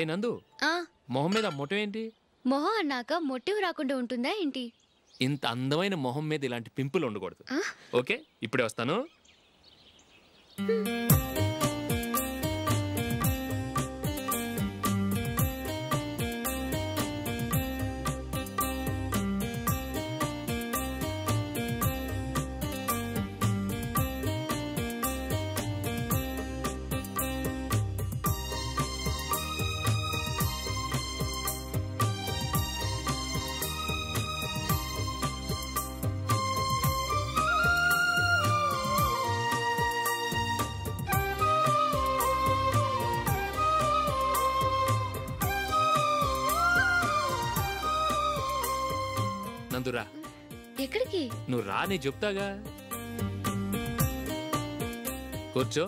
ఏ నందు, మొహం మీద మొట్టం ఏంటి? మొహం అన్నాక మొట్టివి రాకుండా ఉంటుందా ఏంటి? ఇంత అందమైన మొహం మీద ఇలాంటి పింపుల్ ఉండకూడదు. ఓకే, ఇప్పుడే వస్తాను. నందురా. ఎక్కడికి? నువ్వు రా, నేను చెప్తాగా. కూర్చో.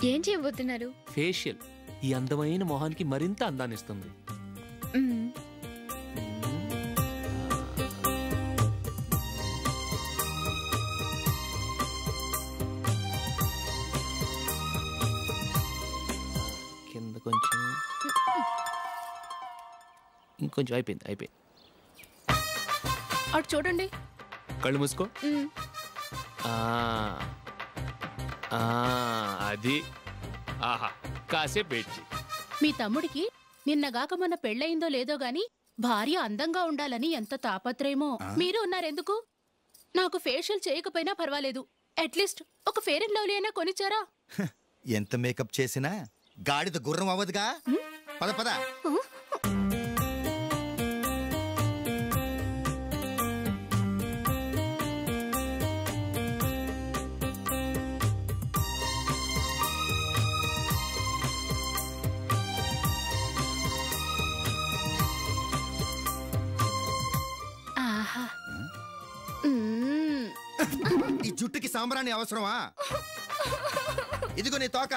ఏం చేయబోతున్నారు? ఫేషియల్ ఈ అందమైన మొహానికి మరింత అందాన్ని ఇస్తుంది. కింద కొంచెం, ఇంకొంచెం. అయిపోయింది. అటు చూడండి. కళ్ళు మూసుకో. అది. ఆహా, కాసేపు వెయిట్ చెయ్యి. మీ తమ్ముడికి నిన్నగాక మొన్న పెళ్ళయిందో లేదో గాని భార్య అందంగా ఉండాలని ఎంత తాపత్రయమో. మీరు ఉన్నారెందుకు? నాకు ఫేషియల్ చేయకపోయినా పర్వాలేదు, అట్లీస్ట్ ఒక ఫేర్ అండ్ లవ్లీ అయినా కొనిచ్చారా? ఎంత మేకప్ చేసినా గాడిద గుర్రం అవ్వదుగా. పద పద. ఈ జుట్టుకి సాంబ్రాణి అవసరమా? ఇదిగో నీ తోక.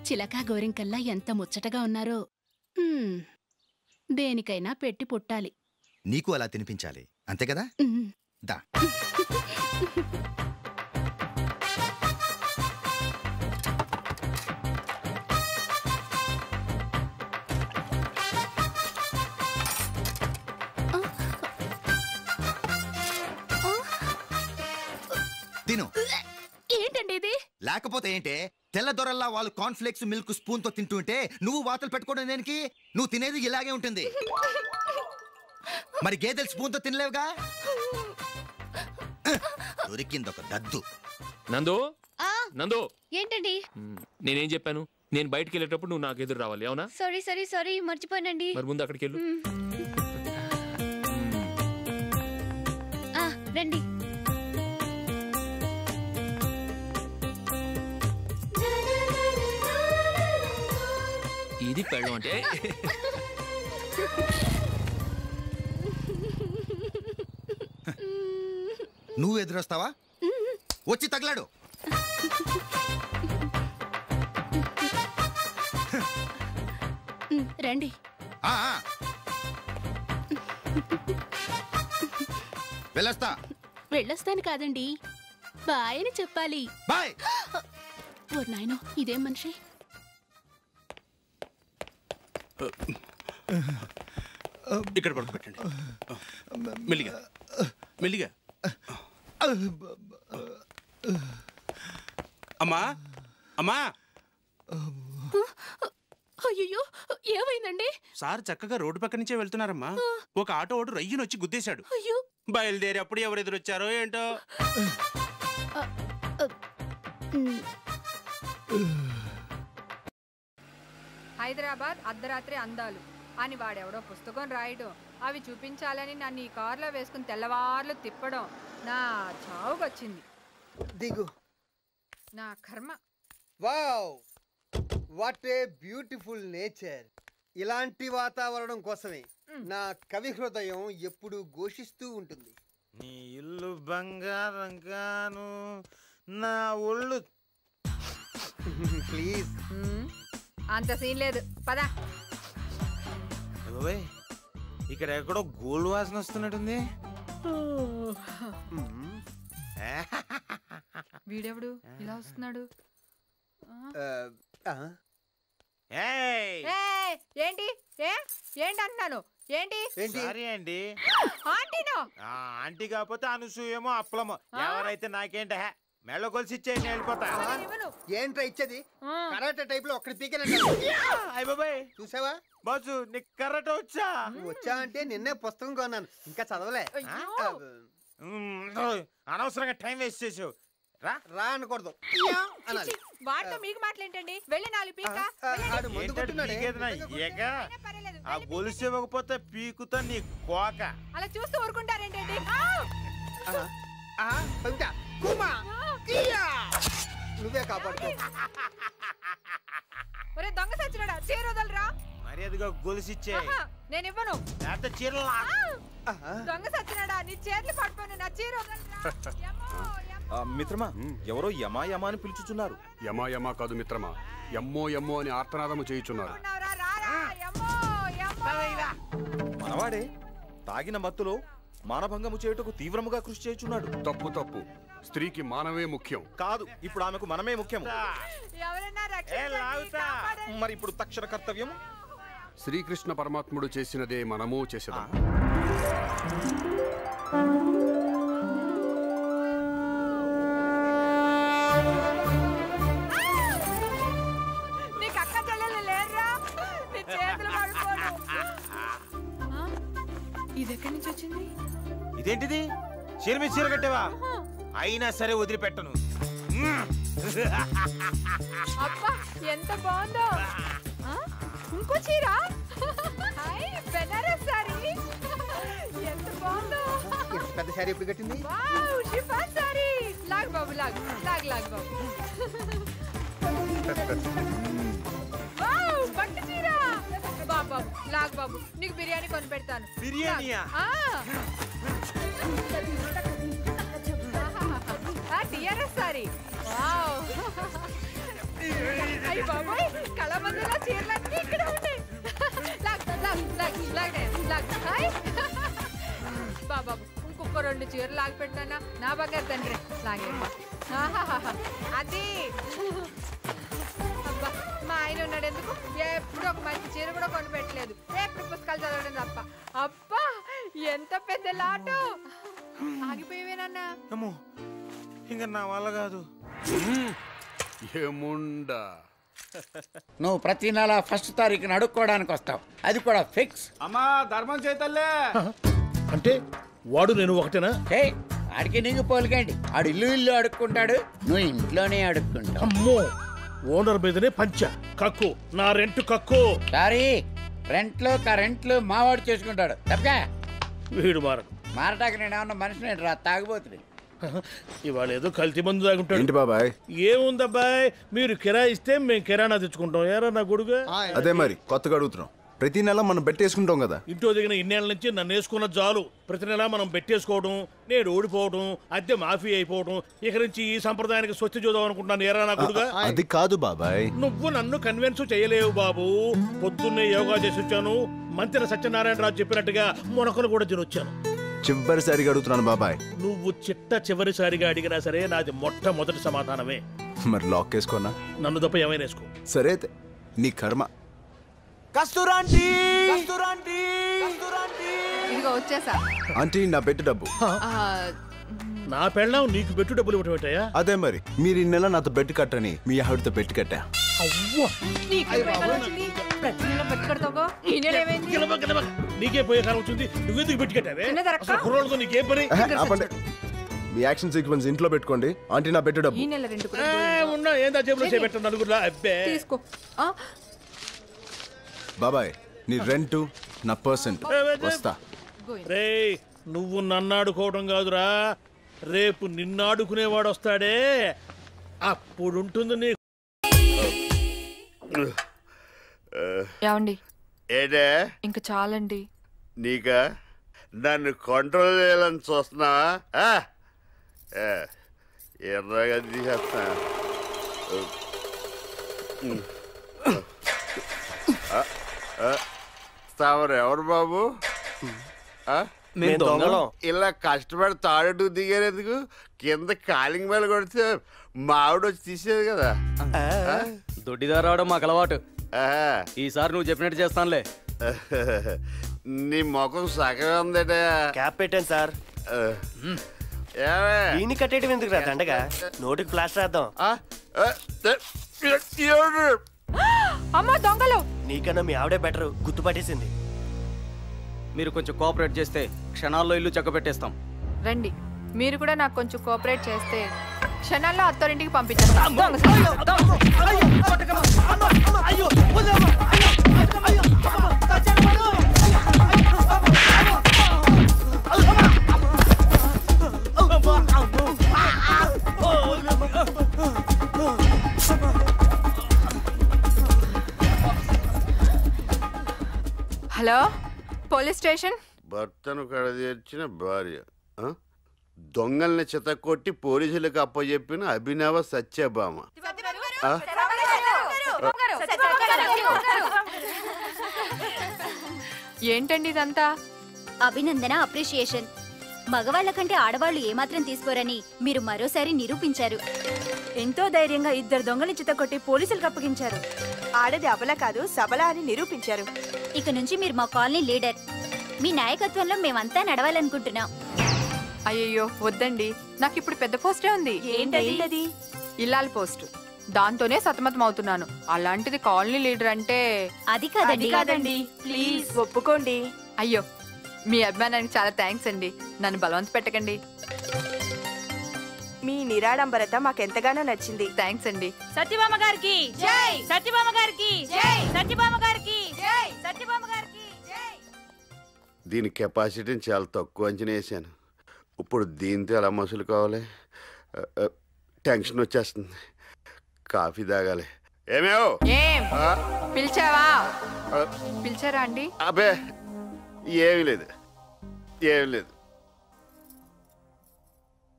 చిలకా గోరింకల్లా ఎంత ముచ్చటగా ఉన్నారో. దేనికైనా పెట్టి పుట్టాలి. నీకు అలా తినిపించాలి, అంతే కదా? దా. తిను. ఏంటండి ఇది? లేకపోతే ఏంటే, తెల్లదొరల్లా వాళ్ళు కార్న్ఫ్లేక్స్ మిల్క్ స్పూన్ తో తింటుంటే నువ్వు వాతలు పెట్టుకోవడం దేనికి? నువ్వు తినేది ఇలాగే ఉంటుంది. మరి గేదెలు స్పూన్ తో తినలేవుగా. దొరికిందొక దద్దు. నందు, నందు. ఏంటండి? నేనేం చెప్పాను? నేను బయటికి వెళ్ళేటప్పుడు నువ్వు నాకు ఎదురు రావాలి, అవునా? సారీ మర్చిపోయానండి. మరి ముందు అక్కడికి వెళ్ళు. రండి. ఇది పెళ్ళం అంటే. నువ్వు ఎదురొస్తావా? వచ్చి తగలాడు. రండి. వెళ్ళొస్తాను కాదండి, బాయ్ అని చెప్పాలి. బాయ్. ఓ నాయనో, ఇదేం మనిషి? ఇక్కడ పడుకోబెట్టండి. మెల్లిగా మెల్లిగా. అమ్మా, అమ్మా. అయ్యో, ఏమైందండి? సార్ చక్కగా రోడ్డు పక్క నుంచే వెళ్తున్నారమ్మా. ఒక ఆటో ఓడు రయ్యనొచ్చి గుద్దేశాడు. అయ్యో. బయలుదేరి అప్పుడు ఎవరెదురొచ్చారో ఏంటో. హైదరాబాద్ అర్ధరాత్రి అందాలు అని వాడెవడో పుస్తకం రాయడం, అవి చూపించాలని నన్ను ఈ కారులో వేసుకుని తెల్లవార్లు తిప్పడం నా చావుకొచ్చింది. దిగు. నా కర్మ. Wow, what a beautiful nature. ఇలాంటి వాతావరణం కోసమే నా కవి హృదయం ఎప్పుడు ఘోషిస్తూ ఉంటుంది. నీ ఇల్లు బంగారం గాను, నా ఒళ్ళు ప్లీజ్. అంత సీన్ లేదు, పదా. ఇక్కడ ఎక్కడో గోల్డ్ వాసన వస్తున్నట్టుంది. వీడెవడు ఇలా వస్తున్నాడు? ఏంటి ఏంటి అంటున్నాను? ఏంటి సారీ అండి. ఆంటీనో? ఆంటీ కాకపోతే అనసూయమో అప్పలమో ఎవరైతే నాకేంట మెళ్ళ కొలిసి ఇచ్చేయండి, వెళ్ళిపోతా. ఏంట్రా ఇచ్చేది? కరాటే టైప్ లో ఒక్కడి పీకే బాబాయ్ చూసావా? బాసు నీకు కరాటే వచ్చా? వచ్చా అంటే నిన్నే పుస్తకం కొన్నాను, ఇంకా చదవలే. అనవసరంగా టైం వేస్ట్ చేసావు. రా అనకూడదు అనాలి. వాటితో మీకు మాటలేంటండి? వెళ్ళి 4 పీక. ఆ గొలుసు ఇవ్వకపోతే పీకుతో నీ కోక. అలా చూస్తూ ఊరుకుంటారేంటండి? నువ్వే కాపాడుకో. ఒరే దొంగ సచ్చినాడా, చీర వదలరా. మర్యాదగా గొలుసు ఇచ్చే. నేను ఇవ్వను. చీరలు దొంగ సచ్చినాడా, నీ చేతులు పట్టుకొని నా చీర వదలరా. మిత్రమా, ఎవరో యమా యమా అని పిలుచుచున్నారు. యమా యమా కాదు మిత్రమా, యమ్మో యమ్మో అని ఆర్తనాదము చేయుచున్నారు. మనవాడే తాగిన మత్తులో మానభంగము చేయుటకు తీవ్రముగా కృషి చేయుచున్నాడు. తప్పు తప్పు, స్త్రీకి మానవే ముఖ్యం. కాదు, ఇప్పుడు ఆమెకు మనమే ముఖ్యం. మరి ఇప్పుడు తక్షణ కర్తవ్యం శ్రీకృష్ణ పరమాత్ముడు చేసినదే మనము చేసేదాం. నీకు అక్క చెల్లెలు లేరురా? నీ చేతులు పడుకోను. ఇది ఎక్కడి నుంచి వచ్చింది? ఇదేంటిది? చీర మీద చీర కట్టావా? అయినా సరే వదిలిపెట్టను. అబ్బా ఎంత బాగుందో. ఇంకో చీర, బెనారస్ సారీ, ఎంత బాగుందో. పెద్ద సారీ ఎప్పుడు కట్టింది? Wow, chiffon sorry. లాగ్ బాబు, లాగ్ లాగ్ లాగ్ బాబు. వావ్, పట్టు చీర. బాబు లాగ్ బాబు, నీకు బిర్యానీ కొని పెడతాను. బిర్యానీయా? TRS sorry. వావ్, అయ్య బాబోయ్, కళమందులో చీరలన్నీ ఇక్కడ ఉన్నాయి. లాగ్ లాగ్ లాగ్ లాగ్ లాగ్. బాబు ఇంకొక 2 చీరలు లాగి పెట్టినా నా బంగారు తండ్రి. లాగే అది. అబ్బా, మా ఆయన ఉన్నాడు ఎందుకు? ఎప్పుడు ఒక మంచి చీర కూడా కొని పెట్టలేదు, ఎప్పుడు పుస్తకాలు చదవడం తప్ప. అబ్బా ఎంత పెద్ద లాటు. ఆగిపోయేవేనన్నా. ఇంకా నా వల్ల కాదు. ఏముండా, నువ్వు ప్రతి నెల 1st తారీఖున అడుక్కోవడానికి వస్తావు, అది కూడా ఫిక్స్. అమ్మా ధర్మం చేతల్లే. అంటే వాడు నేను ఒకటేనా? ఆడికి నీకు పోలికండి. ఆడు ఇల్లు అడుక్కుంటాడు, నువ్వు ఇంట్లోనే అడుక్కుంటావు. అమ్మో, ఓనర్ మీదనే పంచ కక్కు, నా రెంట్ కక్కు. సారీ, రెంట్లు కరెంట్లు మావాడు చేసుకుంటాడు తప్పగా. వీడు మారడు. మారటానికి నేను ఏమన్నా మనిషిని రా, తాగిపోతుంది. ఇవాళ ఏదో కల్తీ మందు తాగుంటాడు. ఏంటి బాబాయ్? ఏముందబ్బాయ్, మీరు కిరాయి ఇస్తే మేము కిరాణా తెచ్చుకుంటాం. ఏరా నా కొడుకు? అదే మరి కొత్తగా అడుగుతున్నాం. ప్రతి నెల మనం బెట్టేసుకుంటాం కదా. ఇంట్లో దిగిన ఇన్నేళ్ల నుంచి నన్ను వేసుకున్న చాలు. ప్రతి నెల మనం బెట్టేసుకోవడం, నేను ఓడిపోవడం, అద్దె మాఫీ అయిపోవడం. ఇక నుంచి ఈ సంప్రదాయానికి స్వస్తి చూద్దాం అనుకుంటున్నాను. ఏరా నా కొడుకు? అది కాదు బాబాయ్, నువ్వు నన్ను కన్విన్స్ చేయలేవు బాబు. పొద్దున్నే యోగా చేసి వచ్చాను. మంత్రి సత్యనారాయణరాజు చెప్పినట్టుగా మొనకలు కూడా తినొచ్చాను. చివరిసారిగా అడుగుతున్నాను బాబాయ్. నువ్వు చివరిసారిగా అడిగినా సరే నాది మొట్టమొదటి సమాధానమే. మరి లాక్ వేసుకోనా? నన్ను తప్ప ఏమైనా వేసుకో. సరే అయితే నీ కర్మ. కస్తూరాంటీ, ఇదిగో వచ్చేసా. ఆంటీ, నా బెట్టు డబ్బు. నా పెళ్ళం నీకు బెట్టు డబ్బులు ఇవ్వటం ఏంటయ్యా? అదే మరి, మీరు ఈ నెల నాతో బెట్టు కట్టని మీ ఆవిడతో బెట్టు కట్టా. నీకే పోయే కాలం వచ్చింది, నువ్వెందుకు పెట్టి కట్టావే? కుర్రోళ్ళతో నీకేం పని? మీ యాక్షన్ సీక్వెన్స్ ఇంట్లో పెట్టుకోండి. ఆంటీ, నా బెట్టు డబ్బు. ఉన్నా ఏందా జేబులో చేపెట్ట నలుగురులా. అబ్బే తీసుకో. బాబాయ్, నీ రెంట్ నా పర్సెంట్ వస్తా. రే, నువ్వు నన్ను ఆడుకోవడం కాదురా, రేపు నిన్నాడుకునేవాడు వస్తాడే, అప్పుడుంటుంది నీ. ఏమండి, ఏడే ఇంక చాలండి. నీకా నన్ను కంట్రోల్ చేయాలని చూస్తున్నావా? ఎర్రగా తీసేస్తా. ఎవరు బాబు? ఇలా కష్టపడి తాడెట్టు దిగారెందుకు? కింద కాలింగ్ మేళ కొడితే మావిడ వచ్చి తీసేది కదా. దొడ్డిదారు రావడం మాకు అలవాటు. ఈసారి నువ్వు చెప్పినట్టు చేస్తానులే. నీ ముఖం సగమే ఉందట. క్యాప్ పెట్టాను సార్. దీన్ని కట్టేయడం ఎందుకు రా దండగా? నోటికి ప్లాస్టర్ వేద్దాం. అమ్మా దొంగలు! నీకన్నా మీ ఆవిడే బెటర్, గుర్తుపట్టేసింది. మీరు కొంచెం కోఆపరేట్ చేస్తే క్షణాల్లో ఇల్లు చక్క పెట్టేస్తాం. రండి, మీరు కూడా నాకు కొంచెం కోఆపరేట్ చేస్తే క్షణాల్లో అత్తోరింటికి పంపించేస్తాం. Hello, police station. భర్తను కడదీర్చిన భార్య దొంగల్ని చితకొట్టి పోలీసులకు అప్పచెప్పిన అభినవ సత్యభామ. ఏంటండి ఇదంతా? అభినందన, అప్రిషియేషన్. మగవాళ్ల కంటే ఆడవాళ్లు ఏమాత్రం తీసుకోరని మీరు మరోసారి నిరూపించారు. ఎంతో ధైర్యంగా 2 దొంగల్ని చితకొట్టి పోలీసులకు అప్పగించారు. ఆడది అబల కాదు సబల అని నిరూపించారు. ఇక నుంచి మీరు మా కాలనీ లీడర్. మీ నాయకత్వంలో మేమంతా నడవాలనుకుంటున్నాం. అయ్యయ్యో వద్దండి, నాకు ఇప్పుడు పెద్ద పోస్టే ఉంది. ఏంటది? ఇల్లాల పోస్ట్. దాంతోనే సతమతం అవుతున్నాను. అలాంటిది కాలనీ లీడర్ అంటే అది కాదండి. ప్లీజ్ ఒప్పుకోండి. అయ్యో, మీ అభిమానానికి చాలా థ్యాంక్స్ అండి. నన్ను బలవంత పెట్టకండి. మీ నిరాడంబరత మాకెంతగానో నచ్చింది. థ్యాంక్స్ అండి. సత్యభామ గారికి జై! సత్యభామ గారికి జై! సత్యభామ గారికి జై! సత్యభామ గారికి జై! దీని కెపాసిటీని చాలా తక్కువ అంచనా వేసాను. ఇప్పుడు దీంతో ఎలా మసులు కావాలి? టెన్షన్ వచ్చేస్తుంది. కాఫీ తాగాలి. ఏమేవో పిలిచావా? పిలిచారా అండి? అబ్బే ఏమీ లేదు.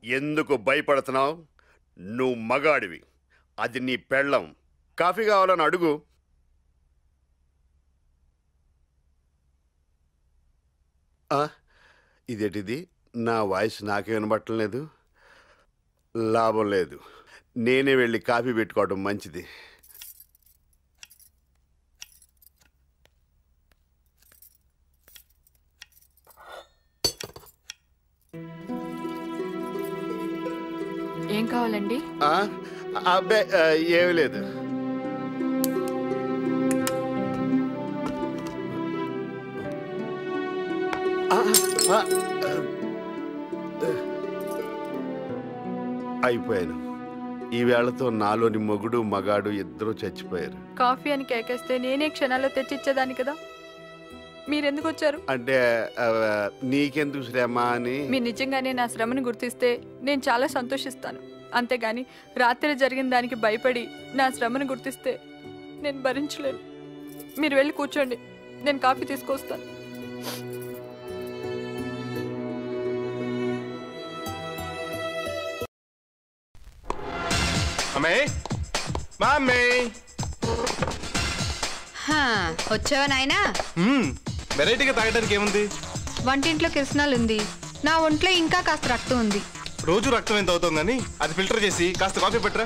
ఎందుకు భయపడుతున్నావు? నువ్వు మగాడివి, అది నీ పెళ్ళం. కాఫీ కావాలని అడుగు. ఇదేంటిది? నా వాయిస్ నాకే వినబట్టలేదు. లాభం లేదు, నేనే వెళ్ళి కాఫీ పెట్టుకోవడం మంచిది. ఏం కావాలండి? అబ్బే ఏమీ లేదు. అయిపోయాను. ఈ వేళతో నాలోని మొగుడు మగాడు ఇద్దరు చచ్చిపోయారు. కాఫీ అని కేకేస్తే నేనే క్షణాల్లో తెచ్చిచ్చేదాన్ని కదా. మీరెందుకు వచ్చారు? అంటే నీకెందుకు శ్రమ అని. మీరు నిజంగానే నా శ్రమను గుర్తిస్తే నేను చాలా సంతోషిస్తాను. అంతేగాని రాత్రి జరిగిన దానికి భయపడి నా శ్రమను గుర్తిస్తే నేను భరించలేను. మీరు వెళ్ళి కూర్చోండి, నేను కాఫీ తీసుకొస్తాను. వచ్చావా నాయనా? వెరైటీగా తాగడానికి ఏముంది? వంటింట్లో కిరసనాలు ఉంది, నా ఒంట్లో ఇంకా కాస్త రక్తం ఉంది. రోజు రక్తం ఎంత అవుతాం కానీ అది ఫిల్టర్ చేసి కాస్త కాఫీ పెట్టరా.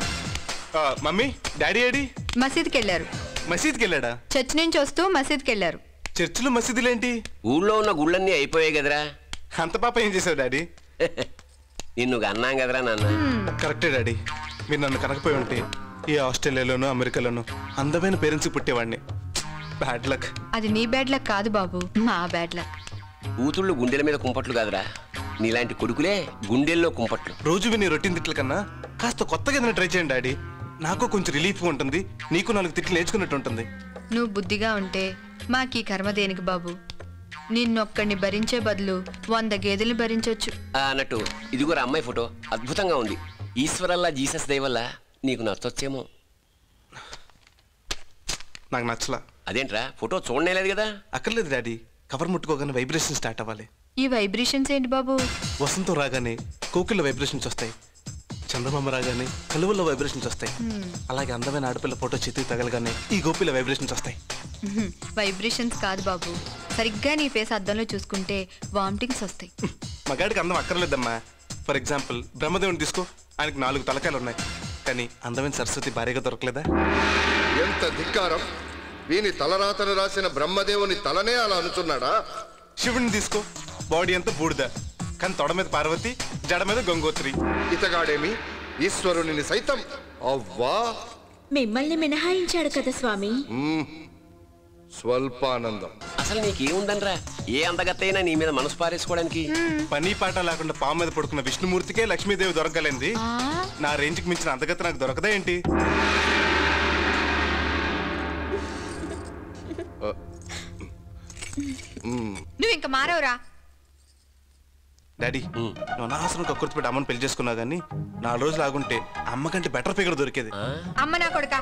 Mummy daddy AD? మసీద్కి వెళ్ళారు. మసీద్కి వెళ్ళాడా? చర్చ్ నుంచి వస్తూ మసీద్కి వెళ్ళారు. చర్చిలు మసీదులేంటి? ఊళ్ళో ఉన్న గుళ్ళన్నీ అయిపోయాయి కదరా. అంత పాప ఏం చేసావు డాడీ? నిన్ను అన్నాం కదరా నాన్న. కరెక్టే డాడీ, మీరు నన్ను కనకపోయి ఉంటే ఈ ఆస్ట్రేలియాలోనూ అమెరికాలోనూ అందమైన పేరెంట్స్ పుట్టేవాడిని. Bad luck. అది నీ బ్యాడ్ లక్ కాదు బాబు, మా బ్యాడ్ లక్. కూతుళ్ళు గుండెల మీద కుంపట్లు కాదురా, నీలాంటి కొడుకులే గుండెల్లో కుంపట్లు. రోజు విని రొటీన్ తిట్ల కన్నా కాస్త కొత్తగా ఏదైనా ట్రై చేయండి డాడీ. నాకు కొంచెం రిలీఫ్గా ఉంటుంది, నీకు 4 తిట్లు నేర్చుకున్నట్టు ఉంటుంది. నువ్వు బుద్ధిగా ఉంటే మాకీ కర్మ దేనికి బాబు? నిన్నొక్కడిని భరించే బదులు 100 గేదెల్ని భరించవచ్చు. అన్నట్టు ఇదిగోరా అమ్మాయి ఫోటో అద్భుతంగా ఉంది. ఈశ్వరల్లా జీసస్ దయవల్ల నీకు నచ్చొచ్చేమో. నాకు నచ్చలా. అదేంట్రా, ఫోటో చూడలేదు కదా? అక్కర్లేదు డాడీ, కవర్ ముట్టుకోగానే వైబ్రేషన్ స్టార్ట్ అవ్వాలి. ఈ వైబ్రేషన్స్ ఏంటి బాబు? వసంతం రాగానే కోకిళ్ళ వైబ్రేషన్స్ వస్తాయి. చందమామ రాగానే కలువల్లో వైబ్రేషన్స్ వస్తాయి. అలాగే అందమైన ఆడపిల్ల ఫోటో చేతికి తగలగానే ఈ గోపిలో వైబ్రేషన్స్ వస్తాయి. వైబ్రేషన్స్ కాదు బాబు, సరిగ్గా నీ ఫేస్ అద్దంలో చూసుకుంటే వామిటింగ్స్ వస్తాయి. మగాడికి అందం అక్కర్లేదమ్మా. ఫర్ ఎగ్జాంపుల్ బ్రహ్మదేవుని తీసుకో, ఆయనకి 4 తలకాయలు ఉన్నాయి, కానీ అందమైన సరస్వతి భార్యగా దొరకలేదా? ఎంత ధిక్కారం! వీని తలరాతను రాసిన బ్రహ్మదేవుని తలనే అలా అనుచున్నాడా? శివుడిని తీసుకో, బాడీ అంతా బూడిద, కానీ తొడ మీద పార్వతి, జడ మీద గంగోత్రి. ఇతగాడేమి ఈశ్వరుని సైతం అవ్వా మిమ్మల్ని మినహాయించాడు కదా స్వామి. స్వల్పానందం. అసలు నీకేముందనరా? ఏ అందగత్తైనా నీ మీద మనసు పారేసుకోవడానికి. పని పాట లేకుండా పాము మీద పడుకున్న విష్ణుమూర్తికే లక్ష్మీదేవి దొరకలేంది. నా రేంజ్కి మించిన అందగత్త నాకు దొరకదా ఏంటి? నువ్వు ఇంకా మారవురా. డాడీ, నువ్వు అనవసరం కక్కుర్తి పెట్టి అమ్మని పెళ్లి చేసుకున్నావు కానీ 4 రోజులు ఆగుంటే అమ్మ కంటే బెటర్ ఫిగర్ దొరికేది. అమ్మ నా కొడుక,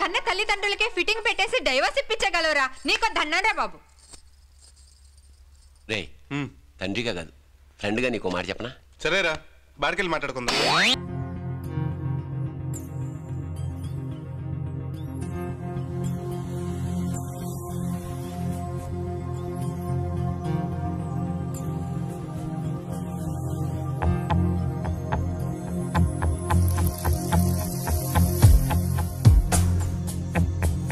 కన్న తల్లిదండ్రులకే ఫిట్టింగ్ పెట్టేసి డైవర్స్ ఇప్పించగలవురా. నీకు దండారా బాబు. రే, తండ్రిగా కాదు ఫ్రెండ్గా నీకు మాట చెప్పనా? సరేరా, బాడికెళ్ళి మాట్లాడుకుందాం.